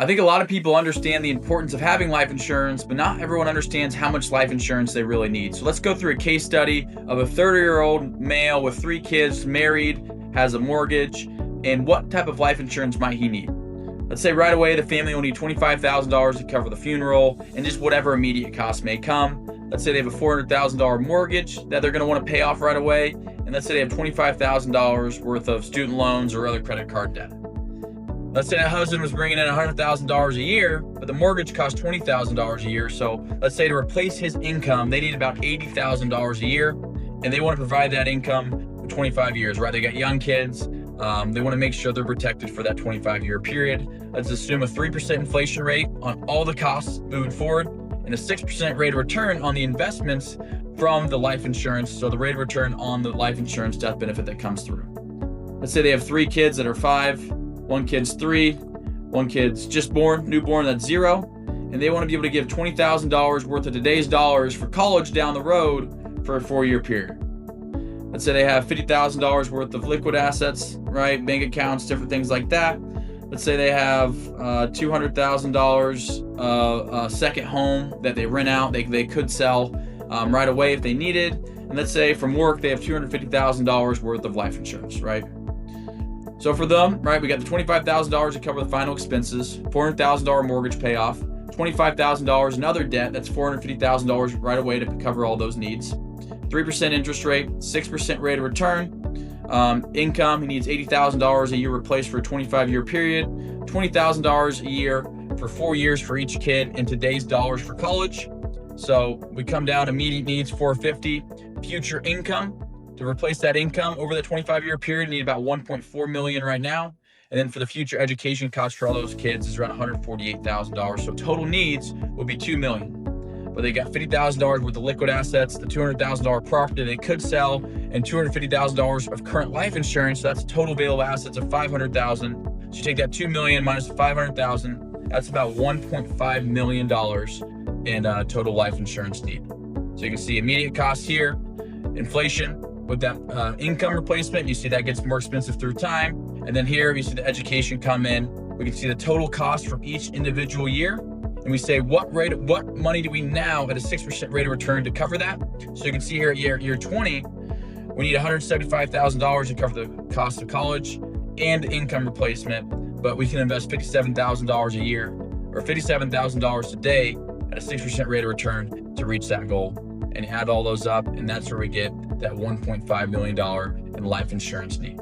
I think a lot of people understand the importance of having life insurance, but not everyone understands how much life insurance they really need. So let's go through a case study of a 30-year-old male with 3 kids, married, has a mortgage, and what type of life insurance might he need. Let's say right away the family will need $25,000 to cover the funeral and just whatever immediate costs may come. Let's say they have a $400,000 mortgage that they're going to want to pay off right away, and let's say they have $25,000 worth of student loans or other credit card debt. Let's say that husband was bringing in $100,000 a year, but the mortgage cost $20,000 a year. So let's say to replace his income, they need about $80,000 a year, and they want to provide that income for 25 years, right? They got young kids. They want to make sure they're protected for that 25-year period. Let's assume a 3% inflation rate on all the costs moving forward and a 6% rate of return on the investments from the life insurance. So the rate of return on the life insurance death benefit that comes through. Let's say they have 3 kids that are 5. One kid's 3, one kid's just born, newborn, that's 0, and they want to be able to give $20,000 worth of today's dollars for college down the road for a 4-year period. Let's say they have $50,000 worth of liquid assets, right? Bank accounts, different things like that. Let's say they have $200,000 second home that they rent out. They could sell right away if they needed. And let's say from work they have $250,000 worth of life insurance, right? So for them, right, we got the $25,000 to cover the final expenses, $400,000 mortgage payoff, $25,000 in other debt, that's $450,000 right away to cover all those needs. 3% interest rate, 6% rate of return. Income, he needs $80,000 a year replaced for a 25-year period, $20,000 a year for 4 years for each kid in today's dollars for college. So we come down immediate needs, $450,000. Future income, to replace that income over the 25-year period, need about $1.4 million right now. And then for the future education costs for all those kids is around $148,000. So total needs will be $2 million. But they got $50,000 worth of liquid assets, the $200,000 property they could sell, and $250,000 of current life insurance. So that's total available assets of $500,000. So you take that $2 million minus $500,000, that's about $1.5 million in total life insurance need. So you can see immediate costs here, inflation with that income replacement. You see that gets more expensive through time. And then here you see the education come in. We can see the total cost from each individual year. And we say, what money do we now at a 6% rate of return to cover that? So you can see here at year 20, we need $175,000 to cover the cost of college and income replacement, but we can invest $57,000 a year or $57,000 today at a 6% rate of return to reach that goal, and add all those up. And that's where we get that $1.5 million in life insurance need.